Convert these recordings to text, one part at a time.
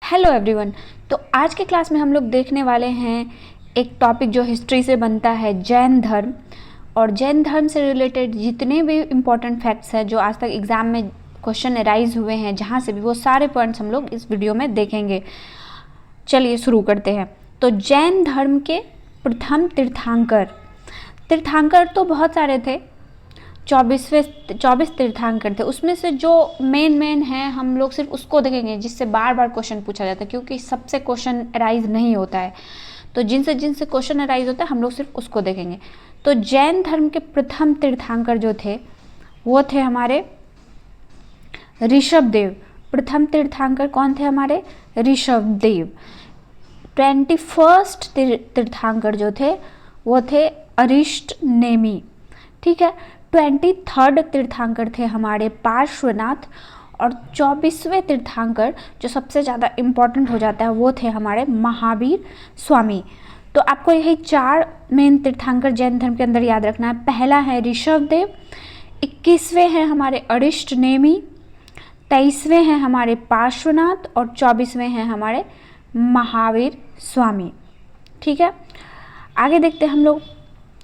Hello everyone. तो आज के क्लास में हम लोग देखने वाले हैं एक टॉपिक जो हिस्ट्री से बनता है, जैन धर्म। और जैन धर्म से रिलेटेड जितने भी इम्पोर्टेंट फैक्ट्स हैं जो आज तक एग्ज़ाम में क्वेश्चन अराइज हुए हैं, जहाँ से भी, वो सारे पॉइंट्स हम लोग इस वीडियो में देखेंगे। चलिए शुरू करते हैं। तो जैन धर्म के प्रथम तीर्थंकर तो बहुत सारे थे, 24 तीर्थंकर थे। उसमें से जो मेन हैं हम लोग सिर्फ उसको देखेंगे जिससे बार बार क्वेश्चन पूछा जाता है, क्योंकि सबसे क्वेश्चन अराइज नहीं होता है। तो जिनसे क्वेश्चन अराइज होता है हम लोग सिर्फ उसको देखेंगे। तो जैन धर्म के प्रथम तीर्थंकर जो थे वो थे हमारे ऋषभदेव। प्रथम तीर्थंकर कौन थे? हमारे ऋषभदेव। 21 तीर्थंकर जो थे वो थे अरिष्टनेमी। ठीक है। 23 तीर्थंकर थे हमारे पार्श्वनाथ। और 24वें तीर्थंकर जो सबसे ज़्यादा इम्पोर्टेंट हो जाता है वो थे हमारे महावीर स्वामी। तो आपको यही 4 मेन तीर्थंकर जैन धर्म के अंदर याद रखना है। पहला है ऋषभदेव, 21वें हैं हमारे अरिष्टनेमी, 23वें हैं हमारे पार्श्वनाथ और 24वें हैं हमारे महावीर स्वामी। ठीक है। आगे देखते हैं हम लोग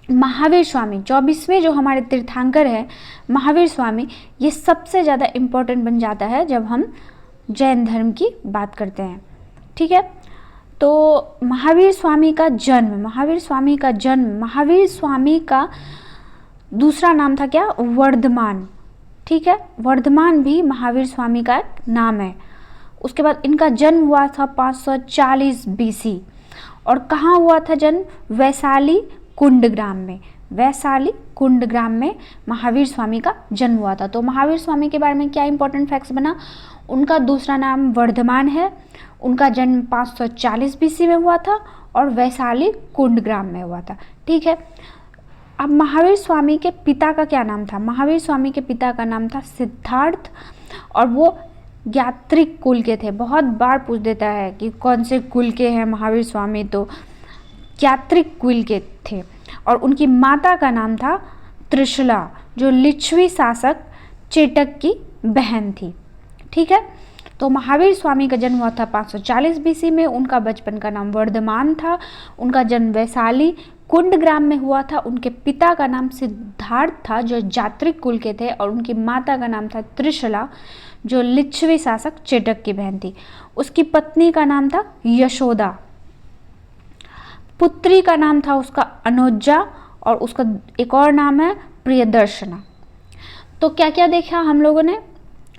महावीर स्वामी। 24वें जो हमारे तीर्थंकर है महावीर स्वामी, ये सबसे ज़्यादा इम्पोर्टेंट बन जाता है जब हम जैन धर्म की बात करते हैं। ठीक है। तो महावीर स्वामी का दूसरा नाम था क्या? वर्धमान। ठीक है। वर्धमान भी महावीर स्वामी का एक नाम है। उसके बाद इनका जन्म हुआ था 540 BC। और कहाँ हुआ था जन्म? वैशाली कुंडग्राम में महावीर स्वामी का जन्म हुआ था। तो महावीर स्वामी के बारे में क्या इंपॉर्टेंट फैक्ट्स बना? उनका दूसरा नाम वर्धमान है, उनका जन्म 540 BC में हुआ था और वैशाली कुंडग्राम में हुआ था। ठीक है। अब महावीर स्वामी के पिता का क्या नाम था? महावीर स्वामी के पिता का नाम था सिद्धार्थ और वो यात्रिक कुल के थे। बहुत बार पूछ देता है कि कौन से कुल के हैं महावीर स्वामी, तो यात्रिक कुल के थे। और उनकी माता का नाम था त्रिशला, जो लिच्छवी शासक चेटक की बहन थी। ठीक है। तो महावीर स्वामी का जन्म हुआ था 540 BC में। उनका बचपन का नाम वर्धमान था। उनका जन्म वैशाली कुंडग्राम में हुआ था। उनके पिता का नाम सिद्धार्थ था जो यात्रिक कुल के थे, और उनकी माता का नाम था त्रिशला जो लिच्छवी शासक चेटक की बहन थी। उसकी पत्नी का नाम था यशोदा। पुत्री का नाम था उसका अनुजा और उसका एक और नाम है प्रियदर्शना। तो क्या क्या देखा हम लोगों ने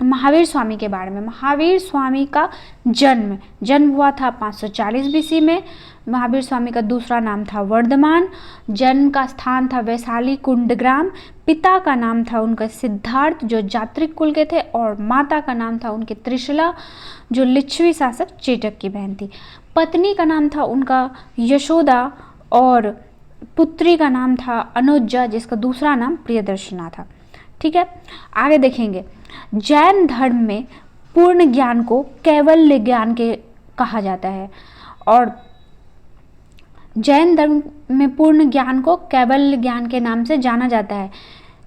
महावीर स्वामी के बारे में? महावीर स्वामी का जन्म हुआ था 540 BC में। महावीर स्वामी का दूसरा नाम था वर्धमान। जन्म का स्थान था वैशाली कुंडग्राम। पिता का नाम था उनका सिद्धार्थ जो यात्रिक कुल के थे, और माता का नाम था उनके त्रिशला जो लिच्छवी शासक चेटक की बहन थी। पत्नी का नाम था उनका यशोदा और पुत्री का नाम था अनुजा जिसका दूसरा नाम प्रियदर्शना था। ठीक है। आगे देखेंगे। जैन धर्म में पूर्ण ज्ञान को कैवल्य ज्ञान के कहा जाता है, और जैन धर्म में पूर्ण ज्ञान को कैवल्य ज्ञान के नाम से जाना जाता है।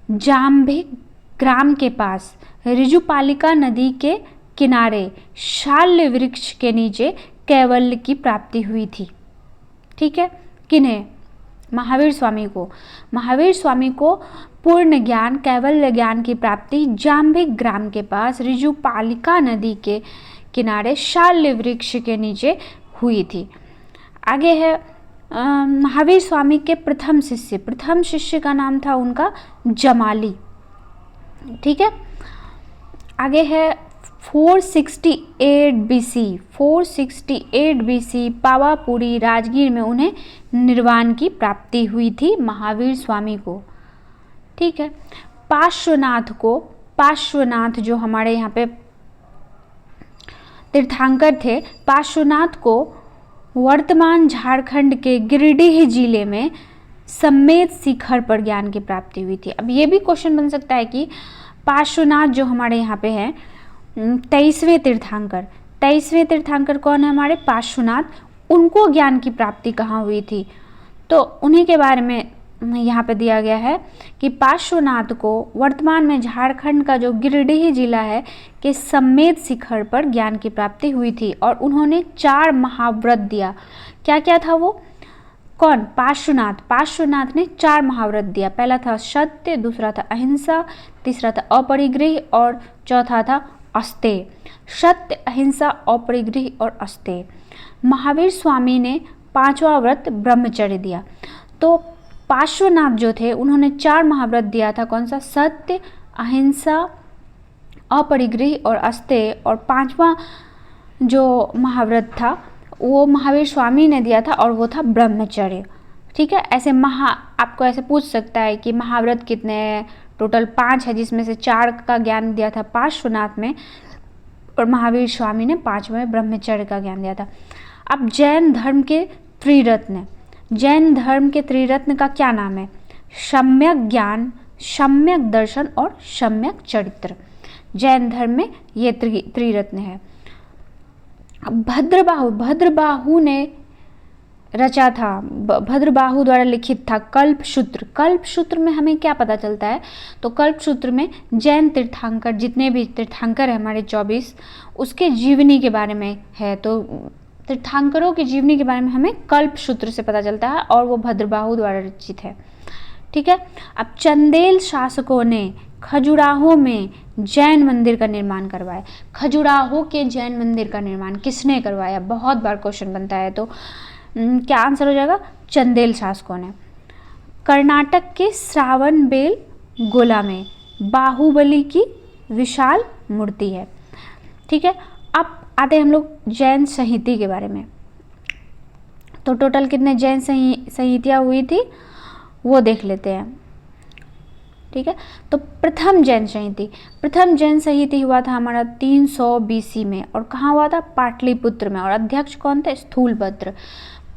जाम्भिक ग्राम के पास ऋजुपालिका नदी के किनारे शाल्य वृक्ष के नीचे कैवल्य की प्राप्ति हुई थी। ठीक है। किन्हें? महावीर स्वामी को पूर्ण ज्ञान कैवल्य ज्ञान की प्राप्ति जाम्भिक ग्राम के पास ऋजुपालिका नदी के किनारे शाल्य वृक्ष के नीचे हुई थी। आगे है महावीर स्वामी के प्रथम शिष्य का नाम था उनका जमाली। ठीक है। आगे है 468 BC पावापुरी राजगीर में उन्हें निर्वाण की प्राप्ति हुई थी महावीर स्वामी को। ठीक है। पार्श्वनाथ जो हमारे यहाँ पे तीर्थंकर थे, पार्श्वनाथ को वर्तमान झारखंड के गिरिडीह जिले में सम्मेद शिखर पर ज्ञान की प्राप्ति हुई थी। अब ये भी क्वेश्चन बन सकता है कि पार्श्वनाथ जो हमारे यहाँ पे हैं 23वें तीर्थंकर कौन है? हमारे पार्श्वनाथ। उनको ज्ञान की प्राप्ति कहाँ हुई थी? तो उन्हीं के बारे में यहाँ पे दिया गया है कि पार्श्वनाथ को वर्तमान में झारखंड का जो गिरिडीह जिला है के समेत शिखर पर ज्ञान की प्राप्ति हुई थी और उन्होंने 4 महाव्रत दिया। क्या क्या था वो? कौन? पार्श्वनाथ ने 4 महाव्रत दिया। पहला था सत्य, दूसरा था अहिंसा, तीसरा था अपरिग्रह और चौथा था अस्तेय। सत्य, अहिंसा, अपरिग्रह और अस्तेय। महावीर स्वामी ने 5वां व्रत ब्रह्मचर्य दिया। तो पार्श्वनाथ जो थे उन्होंने 4 महाव्रत दिया था। कौन सा? सत्य, अहिंसा, अपरिग्रह और अस्तेय। और 5वां जो महाव्रत था वो महावीर स्वामी ने दिया था और वो था ब्रह्मचर्य। ठीक है, ऐसे आपको ऐसे पूछ सकता है कि महाव्रत कितने हैं? टोटल 5 है, जिसमें से 4 का ज्ञान दिया था पार्श्वनाथ में और महावीर स्वामी ने 5वें ब्रह्मचर्य का ज्ञान दिया था। अब जैन धर्म के त्रिरत्न, जैन धर्म के त्रिरत्न का क्या नाम है? सम्यक ज्ञान, सम्यक दर्शन और सम्यक चरित्र। जैन धर्म में ये त्रिरत्न है। भद्रबाहु ने रचा था, भद्रबाहु द्वारा लिखित था कल्पसूत्र। कल्पसूत्र में हमें क्या पता चलता है? तो कल्पसूत्र में जैन तीर्थंकर, जितने भी तीर्थंकर है हमारे 24, उसके जीवनी के बारे में है। तो तीर्थंकरों की जीवनी के बारे में हमें कल्पसूत्र से पता चलता है और वो भद्रबाहु द्वारा रचित है। ठीक है, अब चंदेल शासकों ने खजुराहो में जैन मंदिर का निर्माण करवाया। खजुराहो के जैन मंदिर का निर्माण किसने करवाया? बहुत बार क्वेश्चन बनता है, तो क्या आंसर हो जाएगा? चंदेल शासकों ने। कर्नाटक के श्रावणबेल गोला में बाहुबली की विशाल मूर्ति है। ठीक है, अब आते हैं हम लोग जैन संहिता के बारे में। तो टोटल कितने जैन संहितियाँ हुई थी वो देख लेते हैं। ठीक है, तो प्रथम जैन संहिता हुआ था हमारा 300 BC में और कहाँ हुआ था? पाटलिपुत्र में। और अध्यक्ष कौन थे? स्थूलभद्र।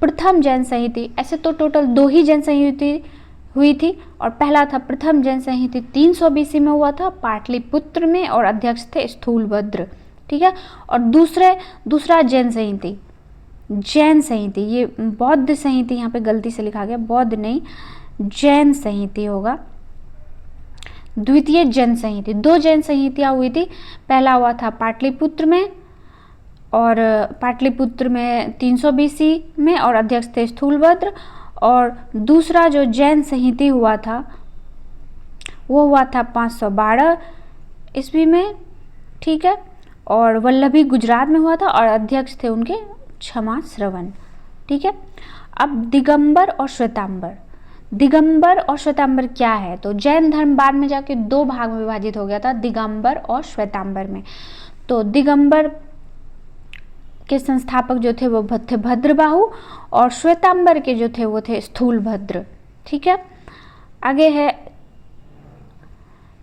प्रथम जैन संहिता, ऐसे तो टोटल 2 ही जैन संहिता हुई थी और पहला था प्रथम जैन संहिता 300 BC में हुआ था पाटलिपुत्र में और अध्यक्ष थे स्थूलभद्र। ठीक है, और दूसरा जैन संहिता, ये बौद्ध संहिता यहाँ पे गलती से लिखा गया, बौद्ध नहीं, जैन संहिता होगा। द्वितीय जैन संहिता, 2 जैन संहितियाँ हुई थी। पहला हुआ था पाटलिपुत्र में और पाटलिपुत्र में 300 BC में और अध्यक्ष थे स्थूलभद्र। और दूसरा जो जैन संहिता हुआ था वो हुआ था 512 ईस्वी में। ठीक है, और वल्लभी गुजरात में हुआ था और अध्यक्ष थे उनके क्षमा श्रवण। ठीक है, अब दिगंबर और श्वेतांबर क्या है? तो जैन धर्म बाद में जाके 2 भाग में विभाजित हो गया था, दिगंबर और श्वेतांबर में। तो दिगंबर के संस्थापक जो थे वो थे भद्रबाहु और श्वेतांबर के जो थे वो थे स्थूलभद्र। ठीक है, आगे है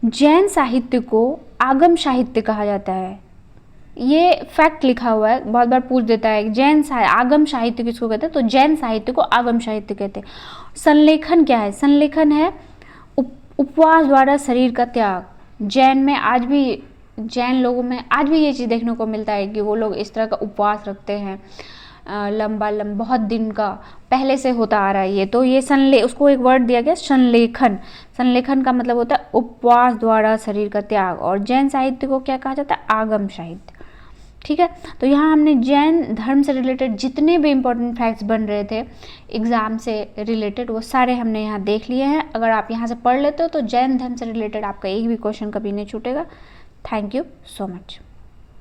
जैन साहित्य को आगम साहित्य कहा जाता है। ये फैक्ट लिखा हुआ है, बहुत बार पूछ देता है आगम साहित्य किसको कहते हैं? तो जैन साहित्य को आगम साहित्य कहते हैं। संलेखन क्या है? संलेखन है उपवास द्वारा शरीर का त्याग। जैन लोगों में आज भी ये चीज़ देखने को मिलता है कि वो लोग इस तरह का उपवास रखते हैं, लंबा बहुत दिन का पहले से होता आ रहा है ये। तो ये उसको एक वर्ड दिया गया संलेखन का मतलब होता है उपवास द्वारा शरीर का त्याग। और जैन साहित्य को क्या कहा जाता है? आगम साहित्य। ठीक है, तो यहाँ हमने जैन धर्म से रिलेटेड जितने भी इम्पोर्टेंट फैक्ट्स बन रहे थे एग्ज़ाम से रिलेटेड वो सारे हमने यहाँ देख लिए हैं। अगर आप यहाँ से पढ़ लेते हो तो जैन धर्म से रिलेटेड आपका एक भी क्वेश्चन कभी नहीं छूटेगा। Thank you so much.